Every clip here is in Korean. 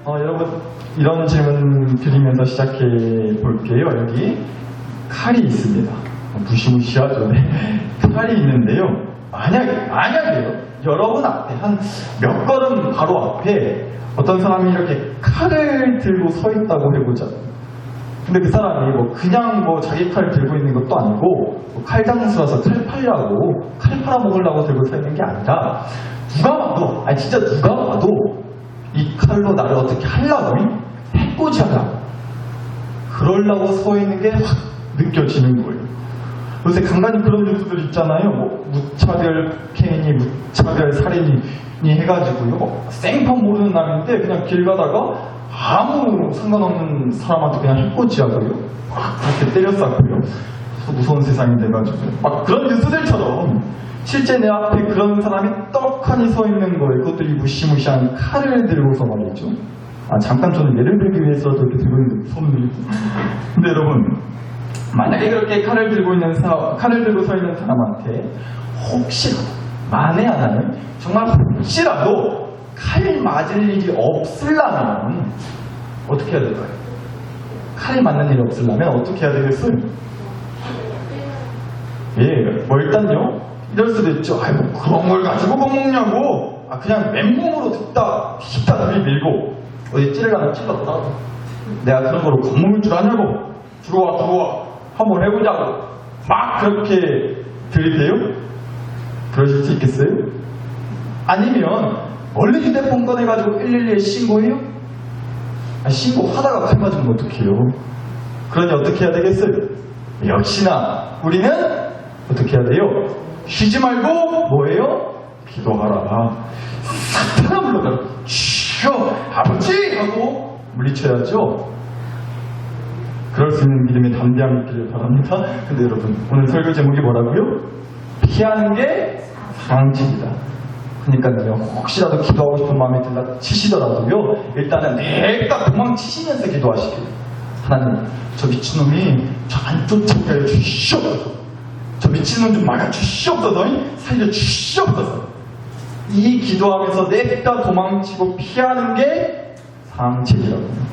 여러분 이런 질문 드리면서 시작해 볼게요. 여기 칼이 있습니다. 무시무시하죠. 네. 칼이 있는데요. 만약에요. 여러분 앞에 한 몇 걸음 바로 앞에 어떤 사람이 이렇게 칼을 들고 서 있다고 해보자. 근데 그 사람이 그냥 자기 칼을 들고 있는 것도 아니고 칼 장수라서 칼 팔려고 칼 팔아먹으려고 들고 서 있는 게 아니라 누가 봐도 진짜 누가 봐도 이 칼로 나를 어떻게 하려고 해코지하려고 그러려고 서 있는 게 확 느껴지는 거예요. 요새 간간히 그런 뉴스들 있잖아요. 무차별 폭행이니 무차별 살인이 해가지고요. 생판 모르는 남인데 그냥 길 가다가 아무 상관없는 사람한테 그냥 해코지하고요. 막 그렇게 때렸었고요. 무서운 세상이 돼가지고 막 그런 뉴스들처럼 실제 내 앞에 그런 사람이 떡하니 서 있는 거예요. 그것도 이 무시무시한 칼을 들고서 말이죠. 잠깐 저는 예를 들기 위해서도 이렇게 들고 있는데 무서운 일이고. 근데 여러분 만약에 그렇게 칼을 들고 서 있는 사람한테 혹시라도 만에 하나는 정말 혹시라도 칼 맞을 일이 없으려면 어떻게 해야 될까요? 칼이 맞는 일이 없으려면 어떻게 해야 되겠어요? 일단요 이럴 수도 있죠. 그런 걸 가지고 겁먹냐고. 그냥 맨몸으로 듣다 들이밀고 어디 찌르려면 찔렀다. 내가 그런 거로 겁먹을 줄 아냐고. 들어와 한번 해보자고 막 그렇게 들이대요? 그러실 수 있겠어요? 아니면 얼른 휴대폰 꺼내가지고 112에 신고해요? 신고하다가 칼 맞으면 어떡해요? 그러니 어떻게 해야 되겠어요? 역시나 우리는 어떻게 해야 돼요? 쉬지 말고 뭐예요? 기도하라. 사탄아 불러라. 주여 아버지 하고 물리쳐야죠. 그럴 수 있는 믿음의 담대함이 있기를 바랍니다. 근데 여러분 오늘 설교 제목이 뭐라고요? 피하는 게 상책이다. 그러니까요 혹시라도 기도하고 싶은 마음이 들라 치시더라도요 일단은 내가 도망치시면서 기도하시길. 하나님 저 미친놈이 저 안 쫓아가요 주시옵소서. 저 미친놈 좀 막아주시옵소서. 살려주시옵소서. 이 기도하면서 내가 도망치고 피하는 게 상책이라고.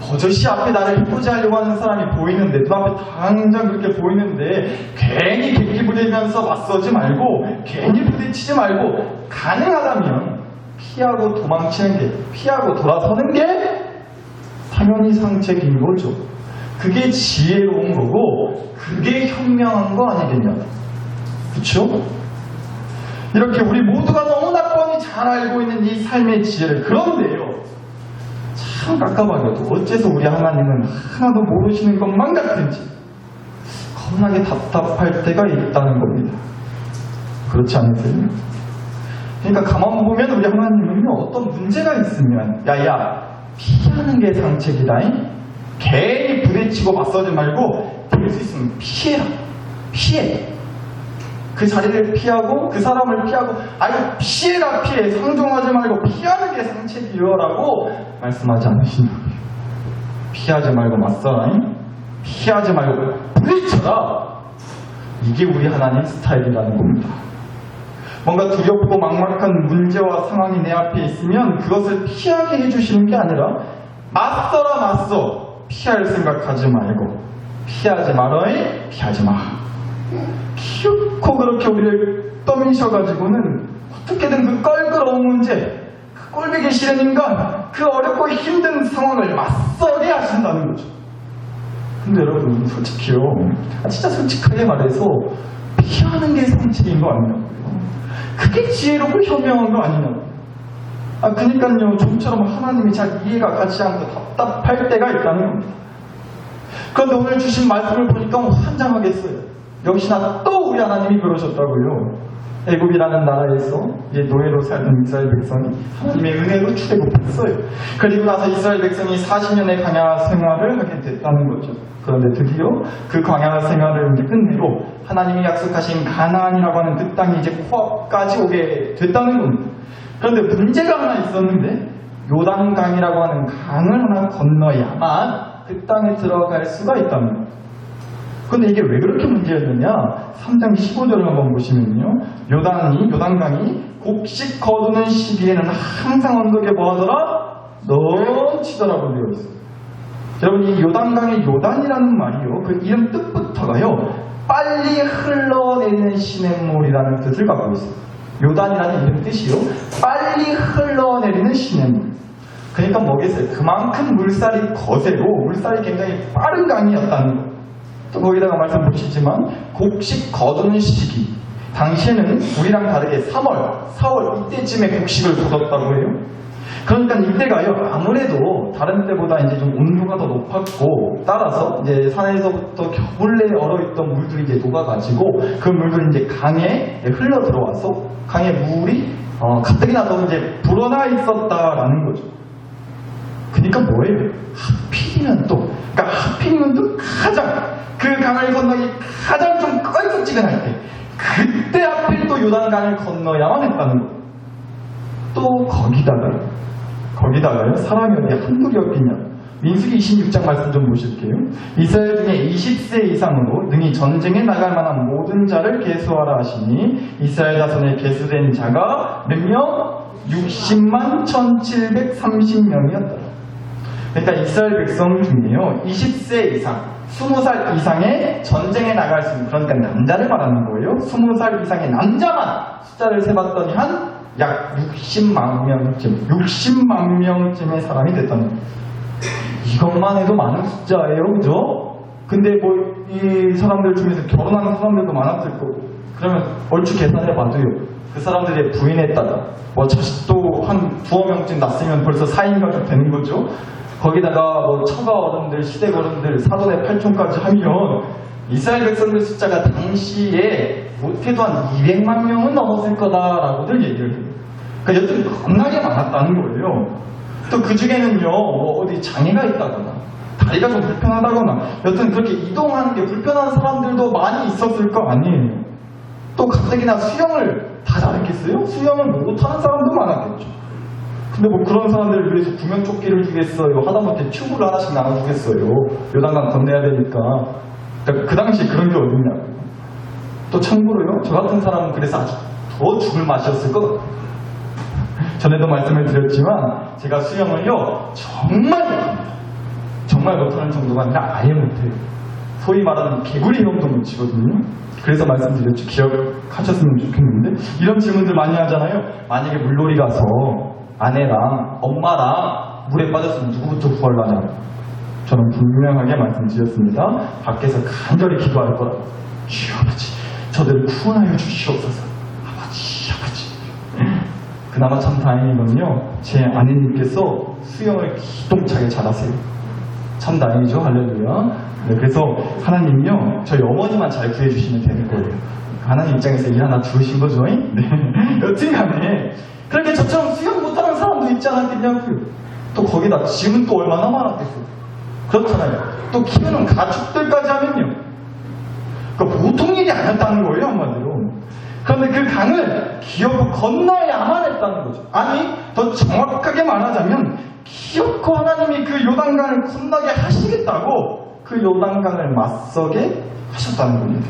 버젓이 앞에 나를 해코지하려고 하는 사람이 보이는데 눈앞에 당장 그렇게 보이는데 괜히 객기 부리면서 맞서지 말고 괜히 부딪히지 말고 가능하다면 피하고 도망치는 게 피하고 돌아서는 게 당연히 상책인 거죠. 그게 지혜로운 거고 그게 현명한 거 아니겠냐. 그쵸? 이렇게 우리 모두가 너무나 뻔히 잘 알고 있는 이 삶의 지혜를 그런데요 참 깝깝하게도 어째서 우리 하나님은 하나도 모르시는 것만 같은지 겁나게 답답할 때가 있다는 겁니다. 그렇지 않으세요? 그러니까 가만 보면 우리 하나님은요 어떤 문제가 있으면 야야 피하는 게 상책이다잉. 괜히 부딪히고 맞서지 말고 될 수 있으면 피해라. 피해. 그 자리를 피하고 그 사람을 피하고 피해라 피해. 상종하지 말고 피하는 게 상책이요라고 말씀하지 않으시냐고요. 피하지 말고 맞서라. 피하지 말고 부딪혀라. 이게 우리 하나님 스타일이라는 겁니다. 뭔가 두렵고 막막한 문제와 상황이 내 앞에 있으면 그것을 피하게 해주시는 게 아니라 맞서라 맞서. 피할 생각하지 말고 피하지 말어이 피하지 마. 기웃코 그렇게 우리를 떠미셔가지고는 어떻게든 그 껄끄러운 문제, 그 꼴보기 싫은 인간, 그 어렵고 힘든 상황을 맞서게 하신다는 거죠. 근데 여러분 솔직히요 진짜 솔직하게 말해서 피하는 게 상책인 거 아니냐고요. 그게 지혜롭고 현명한 거 아니냐고요. 그러니까요 좀처럼 하나님이 잘 이해가 가지 않고 답답할 때가 있다는 겁니다. 그런데 오늘 주신 말씀을 보니까 환장하겠어요. 역시나 또 우리 하나님이 그러셨다고요. 애굽이라는 나라에서 노예로 살던 이스라엘 백성이 하나님의 은혜로 출애굽했어요. 그리고 나서 이스라엘 백성이 40년의 광야 생활을 하게 됐다는 거죠. 그런데 드디어 그 광야 생활을 끝내고 하나님이 약속하신 가나안이라고 하는 그 땅이 이제 코앞까지 오게 됐다는 겁니다. 그런데 문제가 하나 있었는데 요단강이라고 하는 강을 하나 건너야만 그 땅에 들어갈 수가 있다는 겁니다. 그런데 이게 왜 그렇게 문제였느냐? 3장 15절을 한번 보시면요. 요단강이 곡식 거두는 시기에는 항상 언덕에 뭐하더라? 넘치더라고 되어 있어요. 여러분, 이 요단강의 요단이라는 말이요, 그 이름 뜻부터가요, 빨리 흘러내리는 시냇물이라는 뜻을 갖고 있어요. 요단이라는 이름 뜻이요, 빨리 흘러내리는 시냇물. 그러니까 뭐겠어요? 그만큼 물살이 거세고 물살이 굉장히 빠른 강이었다는 거예요. 또 거기다가 말씀 보시지만 곡식 거두는 시기, 당시에는 우리랑 다르게 3월, 4월 이때쯤에 곡식을 거뒀다고 해요. 그러니까 이때가요, 아무래도 다른 때보다 이제 좀 온도가 더 높았고, 따라서 이제 산에서부터 겨울내에 얼어있던 물들이 이제 녹아가지고 그 물들이 이제 강에 흘러 들어와서 강의 물이 가뜩이나 더 이제 불어나 있었다라는 거죠. 그러니까 뭐예요? 하필이면 또, 그러니까 하필이면 또 가장 그 강을 건너기 가장 좀 껄쩍지근할 때, 그때 하필 또 요단강을 건너야만 했다는 거예요. 또 거기다가요, 사람이 어디 한둘이 없겠냐. 민수기 26장 말씀 좀 보실게요. 이스라엘 중에 20세 이상으로 능히 전쟁에 나갈 만한 모든 자를 계수하라 하시니, 이스라엘 자손에 계수된 자가 몇 명? 60만 1730명이었더라. 그러니까 이스라엘 백성 중에요, 20세 이상, 20살 이상의 전쟁에 나갈 수 있는, 그러니까 남자를 말하는 거예요. 20살 이상의 남자만 숫자를 세봤더니 한 약 60만 명쯤의 사람이 됐다는 거예요. 이것만 해도 많은 숫자예요, 그죠? 근데 뭐 이 사람들 중에서 결혼하는 사람들도 많았을 거고, 그러면 얼추 계산해봐도요, 그 사람들의 부인에다가 뭐 자식도 한 두어 명쯤 낳았으면 벌써 4인 가족 되는 거죠. 거기다가 뭐 처가 어른들, 시댁 어른들, 사돈의 팔촌까지 하면 이스라엘 백성들 숫자가 당시에 못해도 한 200만 명은 넘었을 거다라고들 얘기를 해요. 그러니까 여튼 겁나게 많았다는 거예요. 또 그 중에는요, 뭐 어디 장애가 있다거나 다리가 좀 불편하다거나 여튼 그렇게 이동하는 게 불편한 사람들도 많이 있었을 거 아니에요. 또 가뜩이나 수영을 다 잘했겠어요? 수영을 못하는 사람도 많았겠죠. 근데 뭐 그런 사람들을 위해서 구명조끼를 주겠어요? 하다못해 튜브를 하나씩 나눠주겠어요? 요단강 건너야 되니까. 그러니까 그 당시 그런 게 어딨냐. 또 참고로요, 저 같은 사람은 그래서 아주 더 죽을 맛이었을 것 같아요. 전에도 말씀을 드렸지만 제가 수영을요 정말 못하는 정도가 아니라 아예 못해요. 소위 말하는 개구리 형도 못 치거든요. 그래서 말씀드렸죠. 기억하셨으면 좋겠는데, 이런 질문들 많이 하잖아요. 만약에 물놀이 가서 아내랑 엄마랑 물에 빠졌으면 누구부터 구하려냐. 저는 분명하게 말씀드렸습니다. 밖에서 간절히 기도할 거라고. 주여 아버지, 저들을 구원하여 주시옵소서. 아버지. 그나마 참 다행인 건요, 제 아내님께서 수영을 기똥차게 잘하세요. 참 다행이죠. 할렐루야. 네, 그래서 하나님이요, 저희 어머니만 잘 구해주시면 되는 거예요. 하나님 입장에서 일 하나 주신 거죠. 네. 여튼간에 그렇게 저처럼 수영 못하는 사람도 있지 않았겠냐고요. 또 거기다 짐은 또 얼마나 많았겠어요. 그렇잖아요. 또 키우는 가축들까지 하면요, 그러니까 보통 일이 아니었다는 거예요, 한마디로. 그런데 그 강을 기어코 건너야만 했다는 거죠. 아니, 더 정확하게 말하자면 기어코 하나님이 그 요단강을 건너게 하시겠다고 그 요단강을 맞서게 하셨다는 겁니다.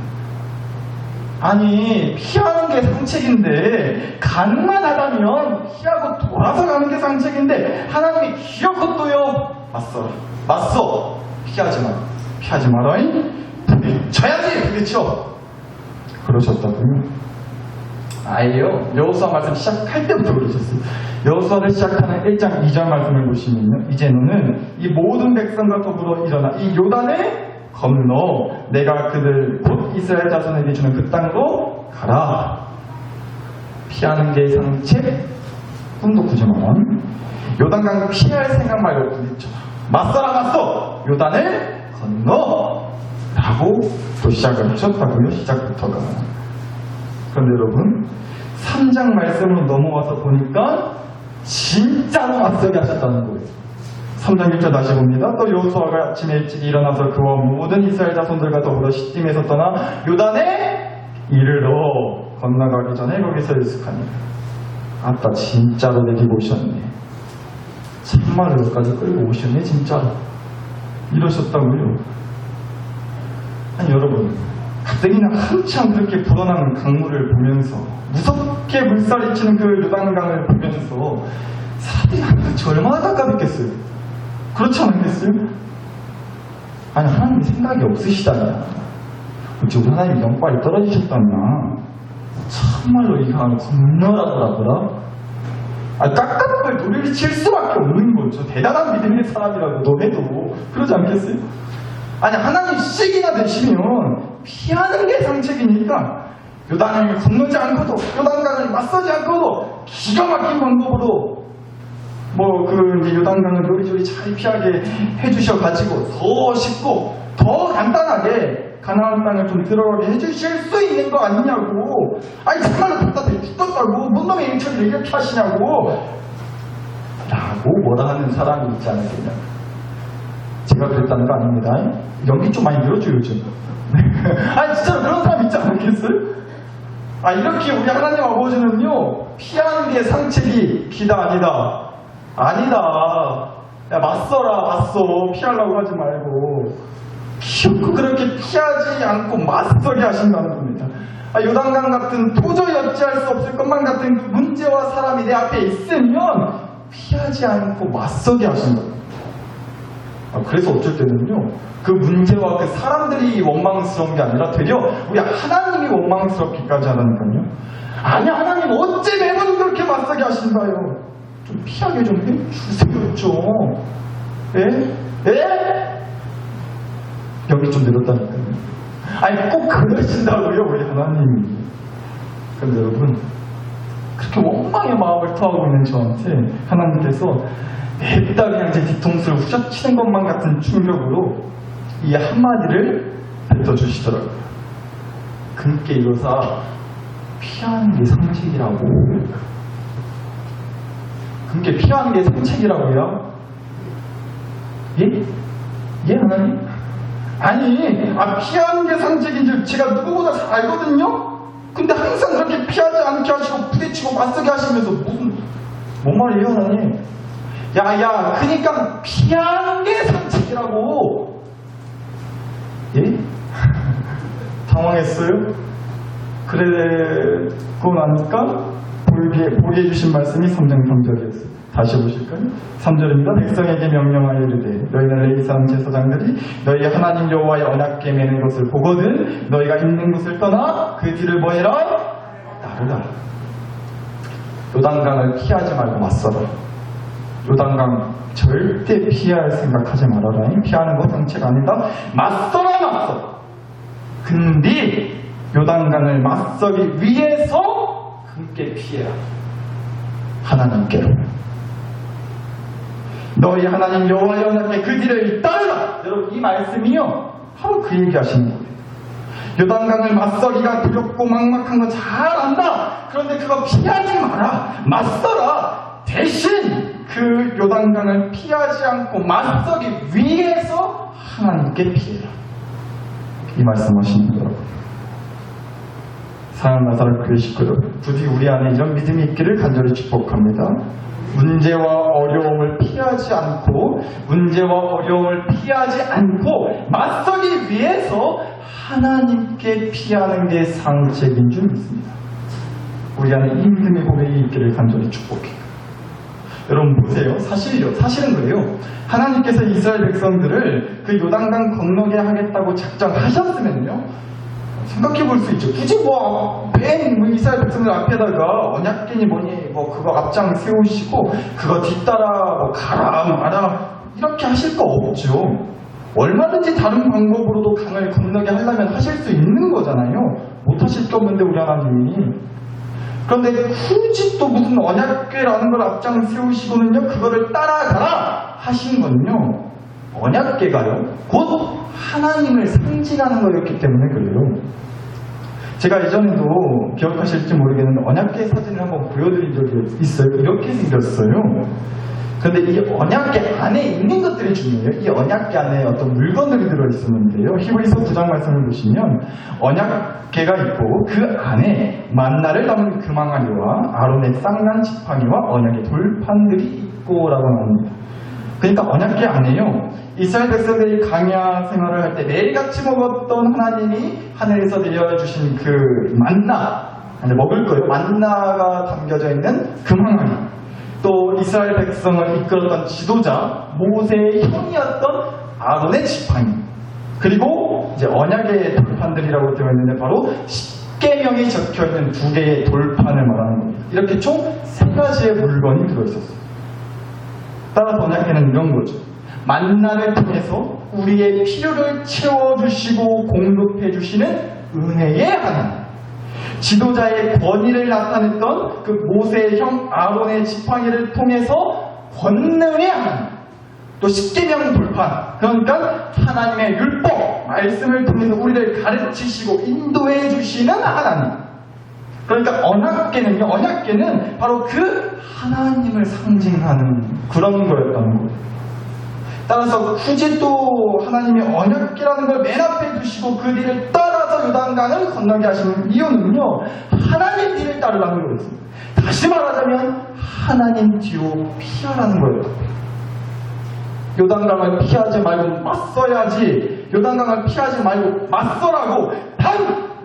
아니, 피하는 게 상책인데, 가능만 하다면 피하고 돌아서 가는 게 상책인데, 하나님이 기어코 또요, 맞서. 피하지 마라잉. 부딪혀야지, 부딪혀. 그러셨다고요? 아예요. 여호수아 말씀 시작할 때부터 그러셨어요. 여호수아를 시작하는 1장 2절 말씀을 보시면요, 이제 너는 이 모든 백성과 더불어 일어나 이 요단을 건너 내가 그들 곧 이스라엘 자손에게 주는 그 땅으로 가라. 피하는 게 상책, 꿈도 꾸지 마라. 요단강 피할 생각 말고 부딪혀라. 맞서. 요단을 건너 라고 또 시작을 하셨다고요. 시작부터가. 그런데 여러분, 3장 말씀으로 넘어와서 보니까 진짜로 맞서게 하셨다는 거예요. 3장 1절 다시 봅니다. 또 여호수아가 아침에 일찍 일어나서 그와 모든 이스라엘 자손들과 더불어 시딤에서 떠나 요단에 이르러 건너가기 전에 거기서 일숙하니, 아따 진짜로 내기고 오셨네. 참말로 여기까지 끌고 오셨네 진짜로. 이러셨다고요. 아니 여러분, 가뜩이나 한참 그렇게 불어나는 강물을 보면서, 무섭게 물살이 치는 그 요단강을 보면서 사람들이 하나님같이 얼마나 깝깝했겠어요? 그렇지 않겠어요? 아니, 하나님 생각이 없으시다냐? 어찌 우리 하나님이 영빨이 떨어지셨다냐? 참말로 이 강을 건너라더라더라? 깝깝한 걸 노래를 칠 수밖에 없는 거죠. 대단한 믿음의 사람이라고 너네도 그러지 않겠어요? 아니, 하나님 시기나 되시면 피하는 게 상책이니까 요단강을 건너지 않고도, 요단강을 맞서지 않고도 기가 막힌 방법으로 이제 요단강을 요리조리 잘 피하게 해주셔가지고 더 쉽고 더 간단하게 가나안 땅을 좀 들어가게 해주실 수 있는 거 아니냐고. 아니, 정말로 답답해 죽겠다고. 뭔 놈의 일처리를 이렇게 하시냐고 라고 뭐라 하는 사람이 있지 않습니까? 제가 그랬다는 거 아닙니다. 연기 좀 많이 늘었죠 요즘. 아니, 진짜로 그런 사람 있지 않겠어요? 이렇게 우리 하나님 아버지는요, 피하는 게 상책이 기다 아니다. 아니다. 야, 맞서. 피하려고 하지 말고. 기어코 그렇게 피하지 않고 맞서게 하신다는 겁니다. 요단강 같은 도저히 어찌할 수 없을 것만 같은 문제와 사람이 내 앞에 있으면 피하지 않고 맞서게 하신다. 그래서 어쩔 때는요, 그 문제와 그 사람들이 원망스러운 게 아니라 되려 우리 하나님이 원망스럽기까지 하다니까요. 아니, 하나님 어째 매번 그렇게 맞서게 하신가요? 좀 피하게 좀 해주세요 좀. 예? 여기 좀 내렸다니까요. 아니, 꼭 그러신다고요 우리 하나님이. 그런데 여러분, 그렇게 원망의 마음을 토하고 있는 저한테 하나님께서 냅다 그냥 제 뒤통수를 후려치는 것만 같은 충격으로 이 한마디를 뱉어주시더라고요. 그렇게 이로사 피하는 게 상책이라고. 그렇게 피하는 게 상책이라고요? 예, 하나님? 아니, 피하는 게 상책인 줄 제가 누구보다 잘 알거든요? 근데 항상 그렇게 피하지 않게 하시고 부딪히고 맞서게 하시면서 뭔 말이에요, 하나님? 그니까 피하는 게 상책이라고. 예? 당황했어요? 그러고 나니까 보게 해주신 말씀이 3장 3절이었어요. 다시 보실까요? 3절입니다. 백성에게 명령하여 이르되 너희는 레위 사람 제사장들이 너희 하나님 여호와의 언약궤 매는 것을 보거든 너희가 있는 곳을 떠나 그 뒤를 뭐해라? 따르라. 요단강을 피하지 말고 맞서라. 요단강 절대 피할 생각하지 말아라. 피하는 것 상책 아니다. 맞서. 근데 요단강을 맞서기 위해서 함께 피해라. 하나님께로. 너희 하나님 여호와의 언약궤 그 뒤를 따르라. 여러분, 이 말씀이요 바로 그 얘기 하시는 거예요. 요단강을 맞서기가 두렵고 막막한 건 잘 안다. 그런데 그거 피하지 마라. 맞서라. 대신 그 요단강을 피하지 않고 맞서기 위해서 하나님께 피해라. 이 말씀하시는 거라고. 사랑하는 나사렛 교회 식구 여러분, 부디 우리 안에 이런 믿음이 있기를 간절히 축복합니다. 문제와 어려움을 피하지 않고 맞서기 위해서 하나님께 피하는 게 상책인 줄 믿습니다. 우리 안에 이 믿음의 고백이 있기를 간절히 축복해요. 여러분 보세요. 사실은 그래요. 하나님께서 이스라엘 백성들을 그 요단강 건너게 하겠다고 작정하셨으면요, 생각해 볼 수 있죠. 굳이 맨 이스라엘 백성들 앞에다가 언약궤니 뭐니 그거 앞장 세우시고 그거 뒤따라 가라 마라 이렇게 하실 거 없죠. 얼마든지 다른 방법으로도 강을 건너게 하려면 하실 수 있는 거잖아요. 못 하실 게 없는데 우리 하나님이. 그런데 굳이 또 무슨 언약궤라는 걸 앞장 세우시고는요, 그거를 따라가라 하신 건요, 언약궤가요 곧 하나님을 상징하는 거였기 때문에 그래요. 제가 예전에도 기억하실지 모르겠는데 언약궤 사진을 한번 보여드린 적이 있어요. 이렇게 생겼어요. 그런데 이 언약궤 안에 있는 것들이 중요해요. 이 언약궤 안에 어떤 물건들이 들어있었는데요. 히브리서 9장 말씀을 보시면 언약궤가 있고 그 안에 만나를 담은 금항아리와 아론의 쌍난 지팡이와 언약의 돌판들이 있고 라고 나옵니다. 그러니까 언약궤 안에요, 이스라엘 백성들이 광야 생활을 할 때 매일같이 먹었던 하나님이 하늘에서 내려주신 그 만나, 먹을 거예요. 만나가 담겨져 있는 금항아리, 또 이스라엘 백성을 이끌었던 지도자 모세의 형이었던 아론의 지팡이, 그리고 이제 언약의 돌판들이라고 되어 있는데 바로 십계명이 적혀 있는 2개의 돌판을 말하는 겁니다. 이렇게 총 3가지의 물건이 들어있었어요. 따라서 언약계는 이런 거죠. 만나를 통해서 우리의 필요를 채워주시고 공급해주시는 은혜의 하나님, 지도자의 권위를 나타냈던 그 모세의 형 아론의 지팡이를 통해서 권능의 하나님, 또 십계명 돌판, 그러니까 하나님의 율법 말씀을 통해서 우리를 가르치시고 인도해 주시는 하나님. 그러니까 언약계는 바로 그 하나님을 상징하는 그런 거였다는 거예요. 따라서 굳이 또 하나님의 언약계라는 걸 맨 앞에 두시고 그 뒤를 따라서 요단강을 건너게 하시는 이유는요, 하나님 뒤를 따르라는 거였습니다. 다시 말하자면 하나님 뒤로 피하라는 거예요. 요단강을 피하지 말고 맞서야지, 요단강을 피하지 말고 맞서라고. 단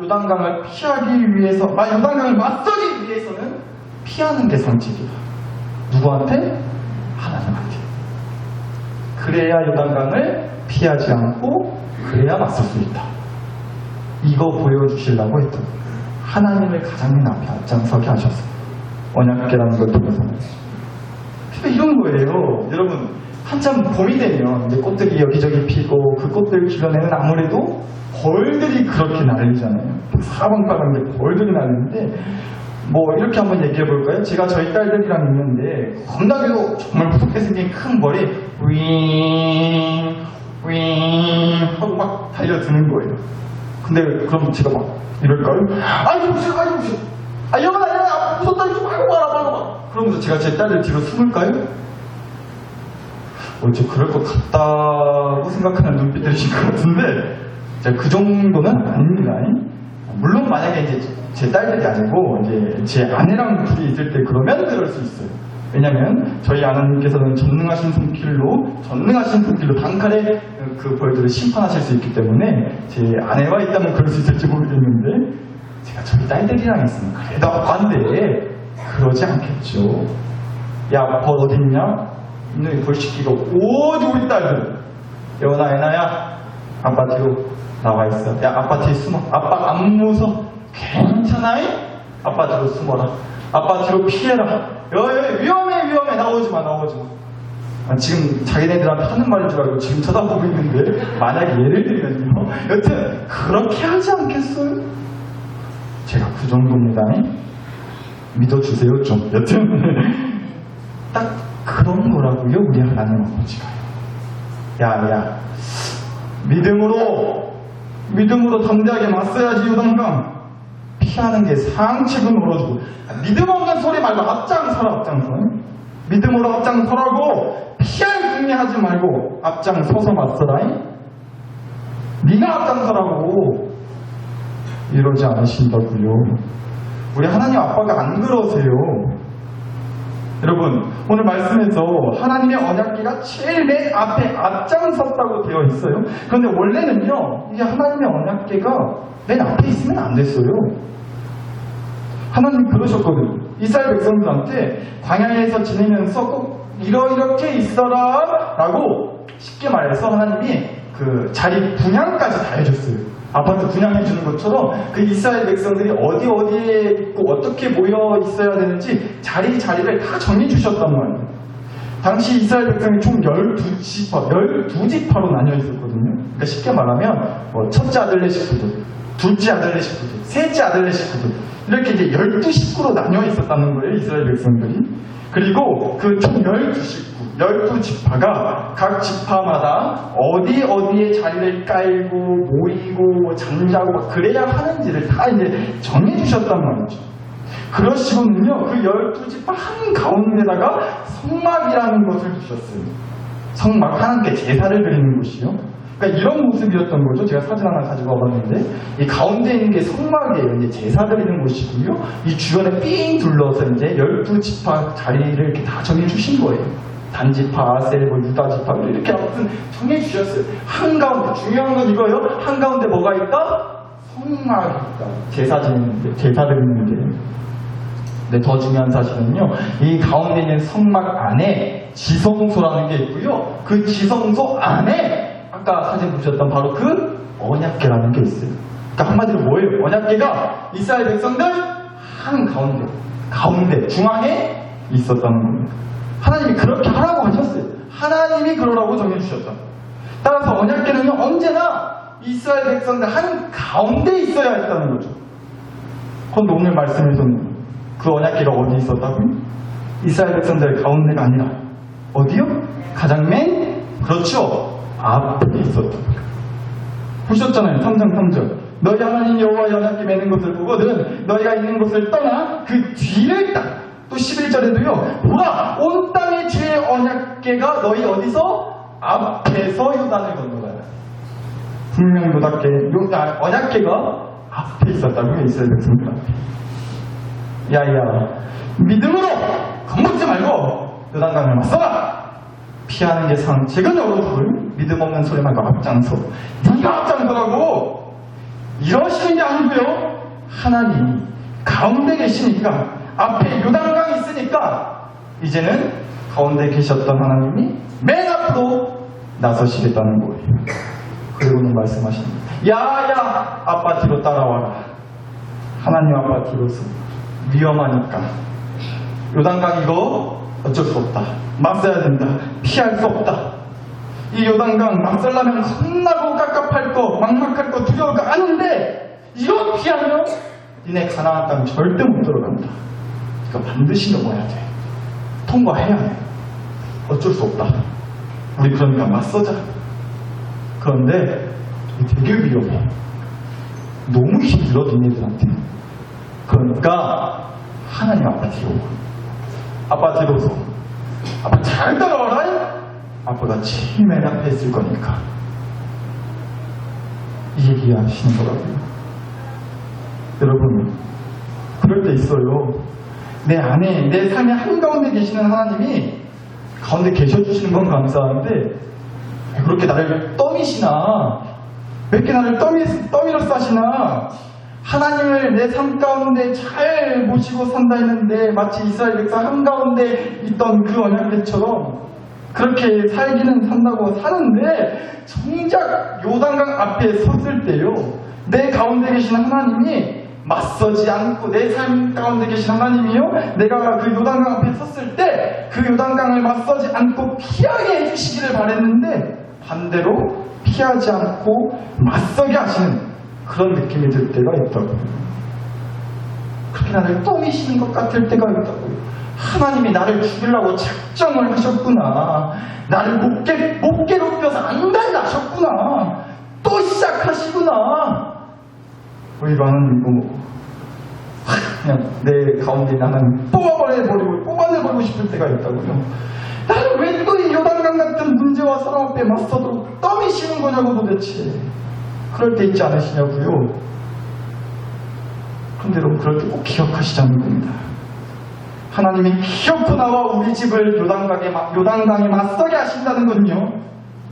요단강을 피하기 위해서, 요단강을 맞서기 위해서는 피하는 게 상책이다. 누구한테? 하나님한테. 그래야 요단강을 피하지 않고 그래야 맞설 수 있다. 이거 보여주시려고 했던 하나님을 가장 맨 앞에 앞장서게 하셨어요. 언약계라는 걸 통해서. 이런 거예요. 여러분, 한참 봄이 되면 이제 꽃들이 여기저기 피고 그 꽃들 주변에는 아무래도 벌들이 그렇게 날리잖아요. 사방팔방에 벌들이 날리는데, 뭐 이렇게 한번 얘기해 볼까요? 제가 저희 딸들이랑 있는데 겁나게도 정말 무섭게 생긴 큰 벌이 윙 하고 막 달려드는 거예요. 근데 그럼 제가 막 이럴까요? 아이고 무서워, 아이고 무서워, 여보나 무섭다, 좀 아이고 봐라. 그러면서 제가 제 딸들 뒤로 숨을까요? 저 그럴 것 같다고 생각하는 눈빛들이신 것 같은데, 제가 그 정도는 아닙니다. 물론 만약에 이제 제 딸들이 아니고 이제 제 아내랑 둘이 있을 때 그러면 그럴 수 있어요. 왜냐면 저희 아내님께서는 전능하신 손길로 단칼에 그 벌들을 심판하실 수 있기 때문에 제 아내와 있다면 그럴 수 있을지 모르겠는데, 제가 저희 딸들이랑 있으면 그래도 아빠인데 그러지 않겠죠. 야, 벌 어딨냐? 이놈이 벌 시키고 오지 우리 딸들. 여원아, 애나야, 아빠 뒤로 나와 있어. 야, 아빠 뒤에 숨어. 아빠 안 무서. 괜찮아이? 아빠 뒤로 숨어라. 아빠 뒤로 피해라. 위험해. 나오지 마. 지금 자기네들한테 하는 말인 줄 알고 지금 쳐다보고 있는데, 만약에 예를 들면요, 여튼 그렇게 하지 않겠어요? 제가 그 정도입니다. 믿어주세요 좀. 여튼 딱 그런 거라고요, 우리 하나님 아버지가. 야, 믿음으로 담대하게 맞서야지. 요단강 피하는 게 상책은 물어주고, 믿음 없는 소리 말고 앞장서라. 믿음으로 앞장서라고. 피할 궁리하지 말고 앞장서서 맞서라. 네가 앞장서라고. 이러지 않으신다고요. 우리 하나님 아빠가 안 그러세요. 여러분, 오늘 말씀에서 하나님의 언약궤가 제일 맨 앞에 앞장섰다고 되어 있어요. 그런데 원래는요, 이게 하나님의 언약궤가 맨 앞에 있으면 안 됐어요. 하나님 그러셨거든요. 이스라엘 백성들한테 광야에서 지내면서 꼭 이렇게 있어라 라고 쉽게 말해서 하나님이 그 자리 분양까지 다 해줬어요. 아파트 분양해주는 것처럼 그 이스라엘 백성들이 어디에 있고 어떻게 모여 있어야 되는지 자리를 다 정해주셨단 말이에요. 당시 이스라엘 백성이 총 12지파로 나뉘어 있었거든요. 그러니까 쉽게 말하면 첫째 아들네 식구들, 둘째 아들네 식구들, 셋째 아들네 식구들, 이렇게 이제 12식구로 나뉘어 있었다는 거예요, 이스라엘 백성들이. 그리고 그 총 12지파가 각 지파마다 어디에 자리를 깔고 모이고 잠자고 그래야 하는지를 다 이제 정해주셨단 말이죠. 그러시고는요, 그 12지파 한가운데다가 성막이라는 것을 두셨어요. 성막, 하나님께 제사를 드리는 곳이요. 그러니까 이런 모습이었던 거죠. 제가 사진 하나 가지고 와봤는데, 이 가운데 있는 게 성막이에요. 이제 제사 드리는 곳이고요. 이 주변에 삥 둘러서 이제 12지파 자리를 이렇게 다 정해주신 거예요. 단지파, 아셀, 유다지파, 이렇게 아무튼 정해주셨어요. 한가운데, 중요한 건 이거예요. 한가운데 뭐가 있다? 성막이 있다. 제사 드리는 게. 근데 더 중요한 사실은요, 이 가운데 있는 성막 안에 지성소라는 게 있고요. 그 지성소 안에 아까 사진 보셨던 바로 그 언약궤라는 게 있어요. 그러니까 한마디로 뭐예요? 언약궤가 이스라엘 백성들 한 가운데 중앙에 있었다는 겁니다. 하나님이 그렇게 하라고 하셨어요. 하나님이 그러라고 정해주셨다. 따라서 언약궤는요, 언제나 이스라엘 백성들 한 가운데 있어야 했다는 거죠. 그런데 오늘 말씀에서는 그 언약궤가 어디 있었다고요? 이스라엘 백성들의 가운데가 아니라 어디요? 가장 그렇죠, 앞에 있었다고요. 보셨잖아요. 3장 3절. 너희 하나님 여호와의 언약궤 매는 것을 보거든 너희가 있는 곳을 떠나 그 뒤를 따라. 또 11절에도요. 보라, 온 땅의 주의 언약궤가 너희 어디서? 앞에서 요단을 건너가라. 분명 언약궤가 앞에 있었다고요. 이스라엘 백성들 앞에. 야야, 믿음으로 겁먹지 말고 요단강을 맞서라. 피하는 게 상책은 어려울 믿음 없는 소리 말고 앞장서. 네가 앞장서라고. 이러시는 게 아니고요. 하나님이 가운데 계시니까, 앞에 요단강이 있으니까 이제는 가운데 계셨던 하나님이 맨 앞으로 나서시겠다는 거예요. 그리고는 말씀하십니다. 야야, 아빠 뒤로 따라와라. 하나님 아빠 뒤로서 위험하니까 요단강 이거 어쩔 수 없다. 맞서야 된다. 피할 수 없다. 이 요단강 맞설라면 겁나고 깝깝할 거, 막막할 거, 두려울 거 아는데 이거 피하면 니네 가나안 땅 절대 못 들어간다. 이거 반드시 넘어야 돼. 통과해야 돼. 어쩔 수 없다. 우리 그러니까 맞서자. 그런데 되게 위험해. 너무 힘들어 니네들한테. 그러니까 하나님 아빠 뒤로, 아빠 뒤로서 아빠 잘 따라와라. 아빠가 제일 맨 앞에 있을 거니까. 이 얘기 하시는 거라고요. 여러분, 그럴 때 있어요. 내 안에, 내 삶의 한가운데 계시는 하나님이 가운데 계셔주시는 건 감사한데 왜 그렇게 나를 떠미시나? 왜 이렇게 나를 떠미로 싸시나? 하나님을 내 삶 가운데 잘 모시고 산다 했는데 마치 이스라엘 백성 한가운데 있던 그 언약궤처럼 그렇게 살기는 산다고 사는데 정작 요단강 앞에 섰을 때요, 내 가운데 계신 하나님이 맞서지 않고, 내 삶 가운데 계신 하나님이요, 내가 그 요단강 앞에 섰을 때 그 요단강을 맞서지 않고 피하게 해주시기를 바랬는데 반대로 피하지 않고 맞서게 하시는 그런 느낌이 들 때가 있다고요. 그렇게 나를 떠미시는 것 같을 때가 있다고요. 하나님이 나를 죽이려고 작정을 하셨구나. 나를 못 괴롭혀서 안 달라하셨구나. 또 시작하시구나. 오히려 하나님 그냥 내 가운데 있는 하나님 뽑아내버리고 싶을 때가 있다고요. 나는 왜 또 이 요단강 같은 문제와 사람 앞에 맞서도록 떠미시는 거냐고 도대체. 그럴 때 있지 않으시냐고요. 그런데 여러분, 그럴 때 꼭 기억하시자는 겁니다. 하나님이 기어코 나와 우리 집을 요단강에 맞서게 하신다는 건요,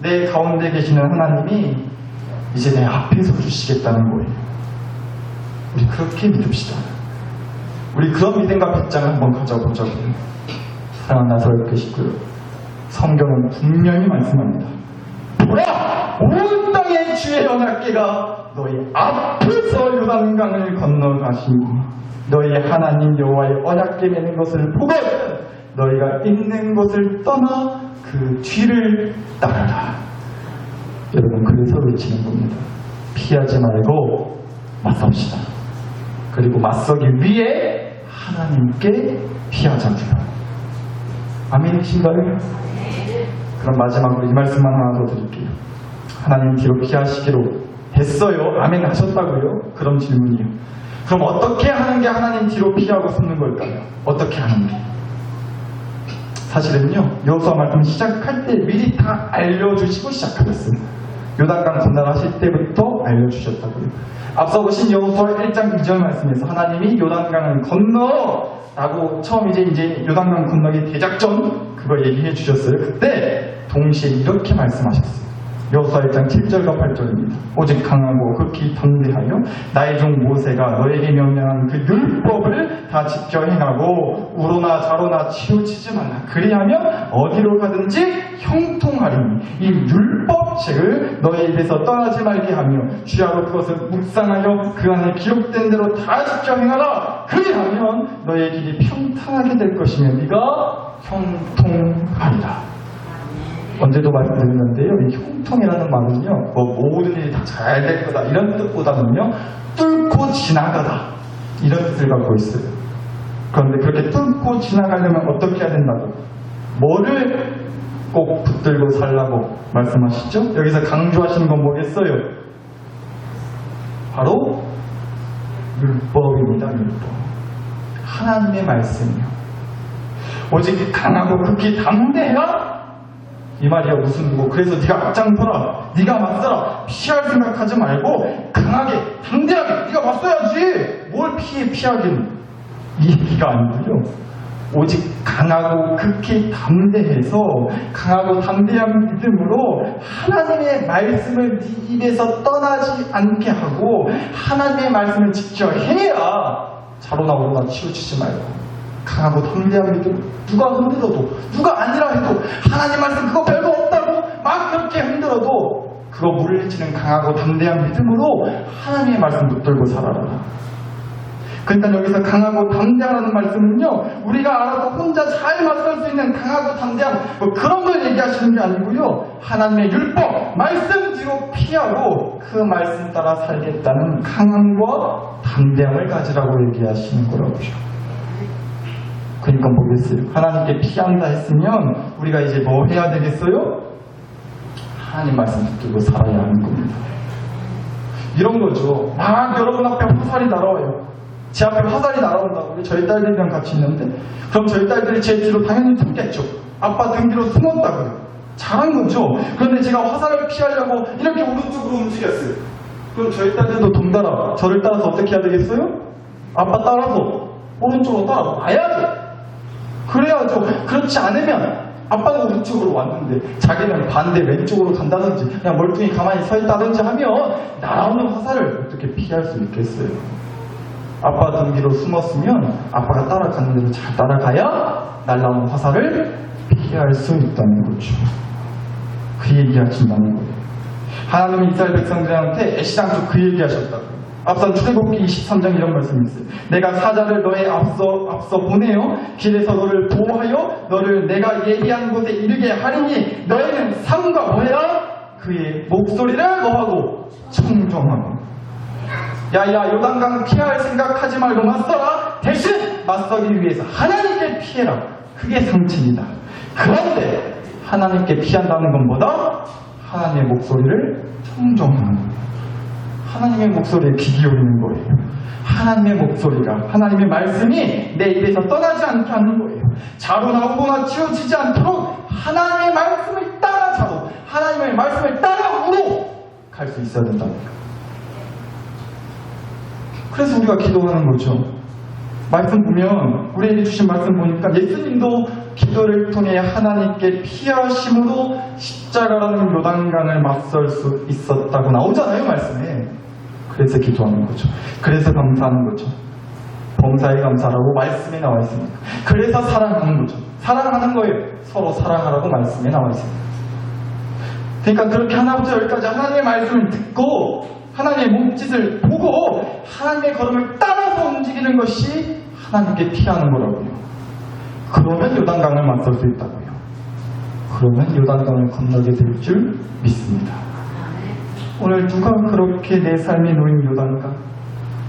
내 가운데 계시는 하나님이 이제 내 앞에 서 주시겠다는 거예요. 우리 그렇게 믿읍시다. 우리 그런 믿음과 빗장을 한번 가져보자고요. 사랑하는 나사렛 교식고요. 성경은 분명히 말씀합니다. 보라! 온 땅의 주의 언약궤가 너희 앞에서 요단강을 건너가시니 너희 하나님 여호와의 언약궤 매는 것을 보고 너희가 있는 곳을 떠나 그 뒤를 따르라. 여러분, 그래서 외치는 겁니다. 피하지 말고 맞섭시다. 그리고 맞서기 위해 하나님께 피하자고요. 아멘이신가요? 그럼 마지막으로 이 말씀만 하나 더 드릴게요. 하나님 뒤로 피하시기로 했어요. 아멘 하셨다고요? 그럼 질문이요. 그럼 어떻게 하는 게 하나님 뒤로 피하고 숨는 걸까요? 어떻게 하는 게? 사실은요, 여호수아 말씀 시작할 때 미리 다 알려주시고 시작하셨어요. 요단강 건너가실 때부터 알려주셨다고요. 앞서 보신 여호수아 1장 2절 말씀에서 하나님이 요단강을 건너라고 처음 이제 요단강 건너기 대작전 그거 얘기해 주셨어요. 그때 동시에 이렇게 말씀하셨어요. 여호수아 1장 7절과 8절입니다. 오직 강하고 극히 담대하여 나의 종 모세가 너에게 명령한 그 율법을 다 지켜 행하고 우로나 좌로나 치우치지 말라. 그리하면 어디로 가든지 형통하리니 이 율법책을 너의 입에서 떠나지 말게 하며 주야로 그것을 묵상하여 그 안에 기록된 대로 다 지켜 행하라. 그리하면 너의 길이 평탄하게 될 것이며 네가 형통하리라. 언제도 말씀드렸는데요, 이 형통이라는 말은요, 모든 일이 다 잘 될 거다 이런 뜻보다는요, 뚫고 지나가다 이런 뜻을 갖고 있어요. 그런데 그렇게 뚫고 지나가려면 어떻게 해야 된다고? 뭐를 꼭 붙들고 살라고 말씀하시죠? 여기서 강조하시는 건 뭐겠어요? 바로 율법입니다. 율법. 하나님의 말씀이요. 오직 강하고 극히 담대해야 이 말이야. 무슨 그래서 네가 앞장서라, 네가 맞서라, 피할 생각하지 말고 강하게 담대하게 네가 맞서야지. 뭘 피하긴, 이 얘기가 아니고요. 오직 강하고 극히 담대해서 강하고 담대한 믿음으로 하나님의 말씀을 네 입에서 떠나지 않게 하고 하나님의 말씀을 지켜 해야 좌로나 우로나 치우치지 말고 강하고 담대한 믿음. 누가 흔들어도, 누가 아니라 해도 하나님 말씀 그거 별거 없다고 막 그렇게 흔들어도 그거 물리치는 강하고 담대한 믿음으로 하나님의 말씀 붙들고 살아라. 그러니까 여기서 강하고 담대하라는 말씀은요, 우리가 알아서 혼자 잘 맞설 수 있는 강하고 담대함 그런 걸 얘기하시는 게 아니고요, 하나님의 율법 말씀 뒤로 피하고 그 말씀 따라 살겠다는 강함과 담대함을 가지라고 얘기하시는 거라고요. 그러니까 뭐겠어요? 하나님께 피한다 했으면 우리가 이제 뭐 해야 되겠어요? 하나님 말씀 붙들고 살아야 하는 겁니다. 이런 거죠. 막 여러분 앞에 화살이 날아와요. 제 앞에 화살이 날아온다고. 저희 딸들이랑 같이 있는데 그럼 저희 딸들이 제 뒤로 당연히 숨겠죠. 아빠 등 뒤로 숨었다고요. 잘한 거죠. 그런데 제가 화살을 피하려고 이렇게 오른쪽으로 움직였어요. 그럼 저희 딸들도 동달아 저를 따라서 어떻게 해야 되겠어요? 아빠 따라서 오른쪽으로 따라와야죠. 그래야죠. 그렇지 않으면 아빠가 오른쪽으로 왔는데 자기는 반대 왼쪽으로 간다든지 그냥 멀뚱히 가만히 서 있다든지 하면 날아오는 화살을 어떻게 피할 수 있겠어요? 아빠 등 뒤로 숨었으면 아빠가 따라가는 대로 잘 따라가야 날아오는 화살을 피할 수 있다는 거죠. 그 얘기하신다는 거예요. 하나님이 이스라엘 백성들한테 애시당초 그 얘기하셨다고요. 앞선 출애굽기 23장 이런 말씀이 있어요. 내가 사자를 너의 앞서 보내어 길에서 너를 보호하여 너를 내가 예비한 곳에 이르게 하리니 너희는 삼가 뭐해라? 그의 목소리를 뭐하고? 청종하고. 야야 요단강 피할 생각하지 말고 맞서라. 대신 맞서기 위해서 하나님께 피해라. 그게 상책이다. 그런데 하나님께 피한다는 건 뭐다? 하나님의 목소리를 청종하는 거예요. 하나님의 목소리에 귀 기울이는 거예요. 하나님의 목소리가, 하나님의 말씀이 내 입에서 떠나지 않게 하는 거예요. 좌로나 우로나 치우치지 않도록 하나님의 말씀을 따라 좌로, 하나님의 말씀을 따라 우로 갈 수 있어야 된다니까. 그래서 우리가 기도하는 거죠. 말씀 보면, 우리에게 주신 말씀 보니까 예수님도 기도를 통해 하나님께 피하심으로 십자가라는 요단강을 맞설 수 있었다고 나오잖아요, 말씀에. 그래서 기도하는 거죠. 그래서 감사하는 거죠. 범사에 감사라고 말씀에 나와 있습니다. 그래서 사랑하는 거죠. 사랑하는 거예요. 서로 사랑하라고 말씀에 나와 있습니다. 그러니까 그렇게 하나부터 열까지 하나님의 말씀을 듣고 하나님의 몸짓을 보고 하나님의 걸음을 따라서 움직이는 것이 하나님께 피하는 거라고요. 그러면 요단강을 맞설 수 있다고요. 그러면 요단강을 건너게 될 줄 믿습니다. 오늘 누가 그렇게 내 삶에 놓인 요단강,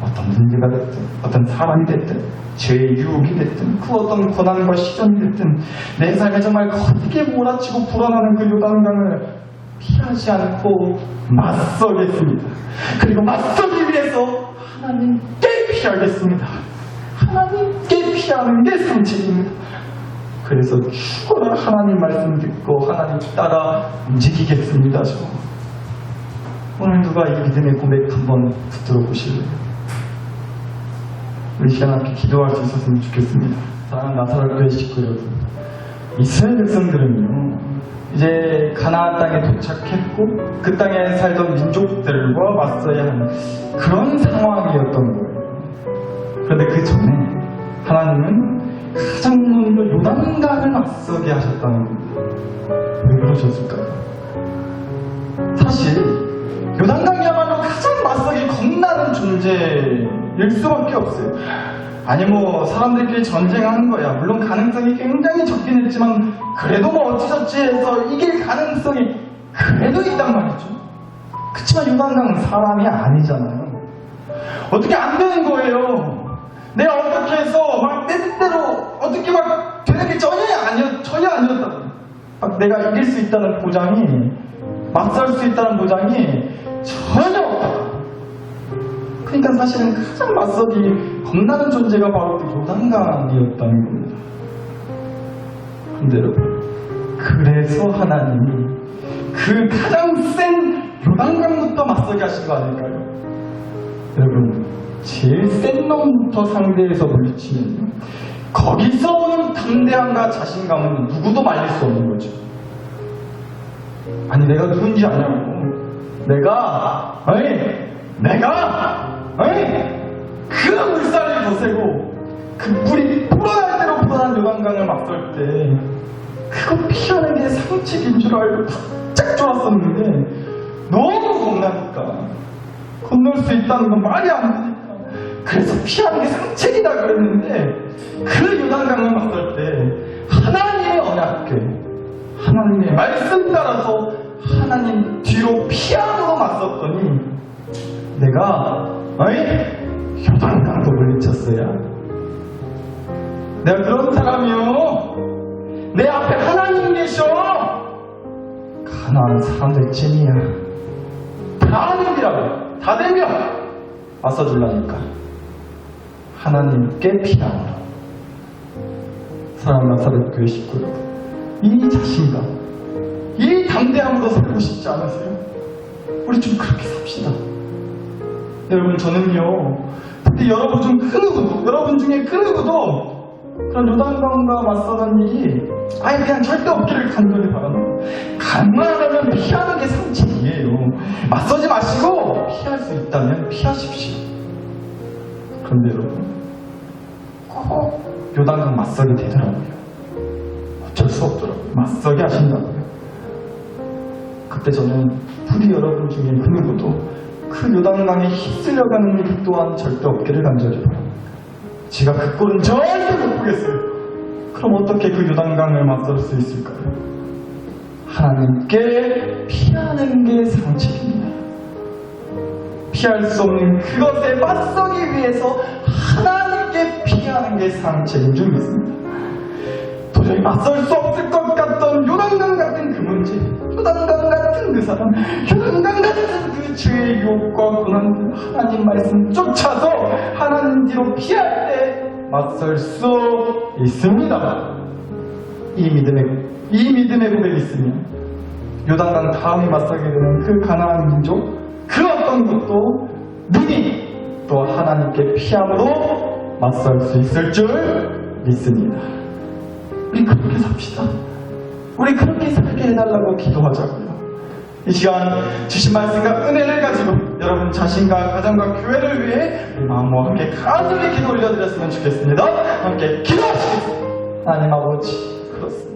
어떤 문제가 됐든 어떤 사람이 됐든 죄의 유혹이 됐든 그 어떤 고난과 시련이 됐든 내 삶에 정말 거기에 몰아치고 불어나는 그 요단강을 피하지 않고 맞서겠습니다. 그리고 맞서기 위해서 하나님께 피하겠습니다. 하나님께 피하는 게 상책입니다. 그래서 죽어라 하나님 말씀 듣고 하나님 따라 움직이겠습니다. 오늘 누가 이 믿음의 고백 한번 붙들어 보실래요? 우리 시간 함께 기도할 수 있었으면 좋겠습니다. 사랑하는 나사렛 교회 식구 여러분, 이스라엘 백성들은요 이제 가나안 땅에 도착했고 그 땅에 살던 민족들과 맞서야 하는 그런 상황이었던 거예요. 그런데 그 전에 하나님은 가장 먼저 요단강을 맞서게 하셨다는 겁니다. 왜 그러셨을까요? 사실 요단강이야말로 가장 맞서기 겁나는 존재일 수밖에 없어요. 아니 뭐 사람들끼리 전쟁하는 거야. 물론 가능성이 굉장히 적긴 했지만 그래도 뭐 어찌저찌 해서 이길 가능성이 그래도 있단 말이죠. 그치만 요단강은 사람이 아니잖아요. 어떻게 안 되는 거예요. 내가 어떻게 해서 막 내 뜻대로 어떻게 막 되는 게 전혀 아니었다. 막 내가 이길 수 있다는 보장이, 맞설 수 있다는 보장이 전혀 없다. 그러니까 사실은 가장 맞서기 겁나는 존재가 바로 그 요단강이었다는 겁니다. 근데 여러분, 그래서 하나님이 그 가장 센 요단강부터 맞서게 하신 거 아닐까요? 여러분, 제일 센 놈부터 상대해서 물리치면 거기서 오는 담대함과 자신감은 누구도 말릴 수 없는 거죠. 아니 내가 누군지 아냐고. 내가 그 물살을 거세고 그 불이 불어날 대로 불어난 요단강을 맞설 때 그거 피하는 게 상책인 줄 알고 바짝 졸았었는데 너무 겁나니까 건널 수 있다는 건 말이 안 되니까 그래서 피하는 게 상책이다 그랬는데 그 요단강을 맞설 때 하나님의 언약궤, 하나님의 말씀 따라서 하나님 뒤로 피함으로 맞섰더니 내가 요단강도 물리쳤어야. 내가 그런 사람이요. 내 앞에 하나님 계셔. 가나안 사람들 찐이야. 다 하나님이라고 다 되면 맞서주려니까 하나님께 피함으로. 사랑하는 나사렛 교회 식구 여러분, 이 자신감, 이 담대함으로 살고 싶지 않으세요? 우리 좀 그렇게 삽시다. 여러분, 저는요, 근데 여러분 중에 그 누구도 그런 요단강과 맞서는 일이 아예 그냥 절대 없기를 간절히 바랍니다. 가능하다면 피하는 게 상책이에요. 맞서지 마시고 피할 수 있다면 피하십시오. 그런데 여러분, 꼭 요단강 맞서게 되더라고요. 어쩔 수 없더라고요. 맞서게 하신다고요. 그때 저는 부디 여러분 중에 그 누구도 그 요단강에 휩쓸려가는 일 또한 절대 없기를 간절히 바랍니다. 제가 그 꼴은 절대 못 보겠어요. 그럼 어떻게 그 요단강을 맞설 수 있을까요? 하나님께 피하는 게 상책입니다. 피할 수 없는 그것에 맞서기 위해서 하나님께 피하는 게 상책인 줄 믿습니다. 도저히 맞설 수 없을 것 같던 요단강 같은 그 문제, 요단강 같은 그 사람, 요단강 같은 그 죄의 유혹과 고난들, 하나님 말씀 쫓아서 하나님 뒤로 피할 때 맞설 수 있습니다. 이 믿음의 고백이 있으면 요단강 다음에 맞서게 되는 그 가나안 민족, 그 어떤 것도 능히 또 하나님께 피함으로 맞설 수 있을 줄 믿습니다. 우리 그렇게 삽시다. 우리 그렇게 살게 해달라고 기도하자고요. 이 시간 주신 말씀과 은혜를 가지고 여러분 자신과 가정과 교회를 위해 마음과 함께 간절히 기도 올려드렸으면 좋겠습니다. 함께 기도하시겠습니다. 하나님 아버지, 그렇습니다.